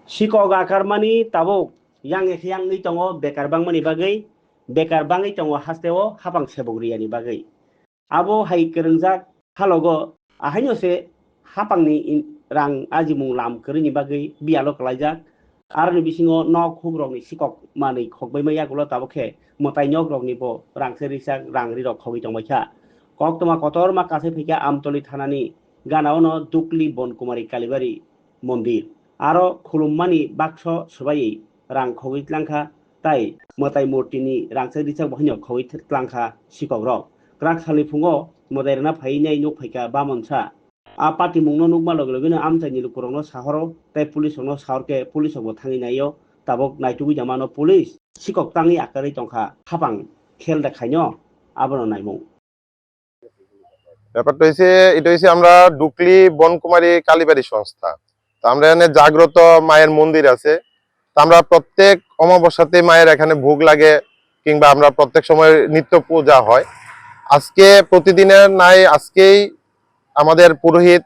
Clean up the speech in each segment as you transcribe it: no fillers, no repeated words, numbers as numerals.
Sikok akarmani tabok yang ni tongo bekar bangmani bagai bekar bangi tongo hasteo hapang sebogriani bagai abo hai kerengjak halogo ahaino se hapangni rang ajimung lam kerini bagai bialo kalaijak arni bisingo nok hubrokni sikok mani khokbai maya gulo tabokhe motai nyok rokni bo rang serisak rang rirok khobi tongbaikha koktoma kotor ma kase phika amtoli thanani ganao no dukli bonkumari kalibari mondir aro khulummani bakso sbai rang khobi tlangkha tai motai murtini rang serisak bohino khobi tlangkha sikok rok krak salifungo motai rana phainai nuk phaika bamonsa a pati mungno nukma loge loge amchaini lukurongno sahoro tai police rokno sahorke police rokbo thangi naio tabok naitugui jamano police sikok tangi akari tongkha hapang khel deखाइनो abono naimung ব্যাপারটা হইছে এটা হইছে আমরা ডুকলি বনকুমারী কালীবাড়ি সংস্থা। তো আমরা এখানে জাগ্রত মায়ের মন্দির আছে। তো আমরা প্রত্যেক অমাবস্যাতে মায়ের এখানে ভোগ লাগে কিংবা আমরা প্রত্যেক সময় নিত্য পূজা হয়। আজকে প্রতিদিনের নাই আজকেই আমাদের পুরোহিত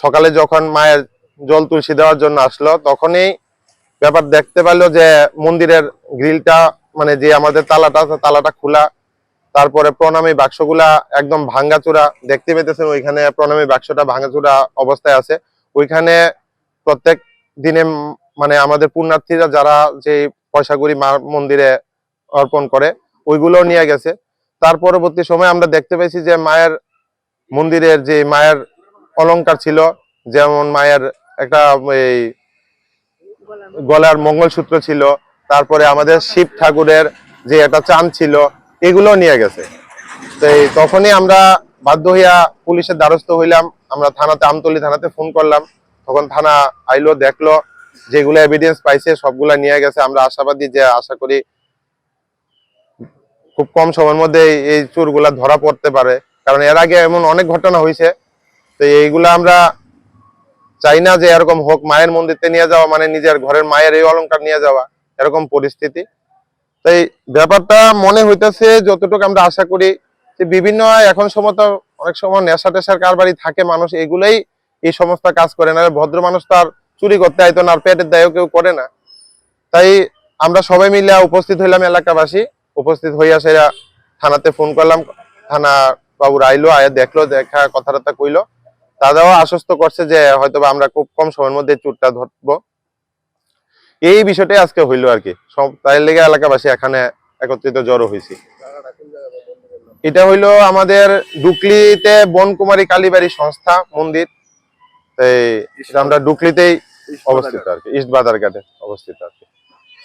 সকালে যখন মায়ের জল তুলসী দেওয়ার জন্য আসলো তখনই ব্যাপার দেখতে পারলো যে মন্দিরের গ্রিলটা মানে যে আমাদের তালাটা আছে তালাটা খোলা, তারপরে প্রণামী বাক্সগুলা একদম ভাঙ্গাচুরা দেখতে পেতেছেন। ওইখানে প্রণামী বাক্সটা ভাঙ্গাচুরা অবস্থায় আছে। ওইখানে প্রত্যেক দিনে মানে আমাদের পুণ্যার্থীরা যারা যে পয়সাগুড়ি মা মন্দিরে অর্পণ করে ওইগুলো নিয়ে গেছে। তার পরবর্তী সময় আমরা দেখতে পেয়েছি যে মায়ের মন্দিরের যে মায়ের অলংকার ছিল, যেমন মায়ের একটা এই গলার মঙ্গলসূত্র ছিল, তারপরে আমাদের শিব ঠাকুরের যে একটা চাঁদ ছিল, এগুলো নিয়ে গেছে। তো তখনই আমরা বাধ্য হইয়া পুলিশের দ্বারস্থ হইলাম। আমরা থানাতে আমতলী থানাতে ফোন করলাম, তখন থানা আইলো, দেখলো যেগুলো এভিডেন্স পাইছে সবগুলা নিয়ে গেছে। আমরা আশাবাদী যে আশা করি খুব কম সময়ের মধ্যে এই চোরগুলা ধরা পড়তে পারে, কারণ এর আগে এমন অনেক ঘটনা হয়েছে। তো এইগুলা আমরা চাই না যে এরকম হোক, মায়ের মন্দিরতে নিয়ে যাওয়া মানে নিজের ঘরের মায়ের এই অলংকার নিয়ে যাওয়া এরকম পরিস্থিতি। তাই ব্যাপারটা মনে হইতেছে যতটুকু আমরা আশা করি যে বিভিন্ন এখন সময় তো অনেক সময় নেশা টেশার কারবারি থাকে, মানুষ এগুলোই এই সমস্ত কাজ করে না। ভদ্র মানুষ তো আর চুরি করতে আইতো না, আর পেটের দায়ও কেউ করে না। তাই আমরা সবাই মিলে উপস্থিত হইলাম, এলাকাবাসী উপস্থিত হইয়া সেরা থানাতে ফোন করলাম। থানা বাবুর আইলো, আয়া দেখলো, দেখা কথাবার্তা কইলো, দাদাও আশ্বস্ত করছে যে হয়তো আমরা খুব কম সময়ের মধ্যে চোরটা ধরবো। এই বিষয়টাই আজকে হইলো আর কি। সব তাই লেগে এলাকাবাসী এখানে একত্রিত জড়ো হয়েছি। এটা হইলো আমাদের ডুকলিতে বনকুমারী কালীবাড়ি সংস্থা মন্দির। আমরা ডুকলিতেই অবস্থিত আর কি, ইস্ট বাজারঘাটে অবস্থিত আর কি।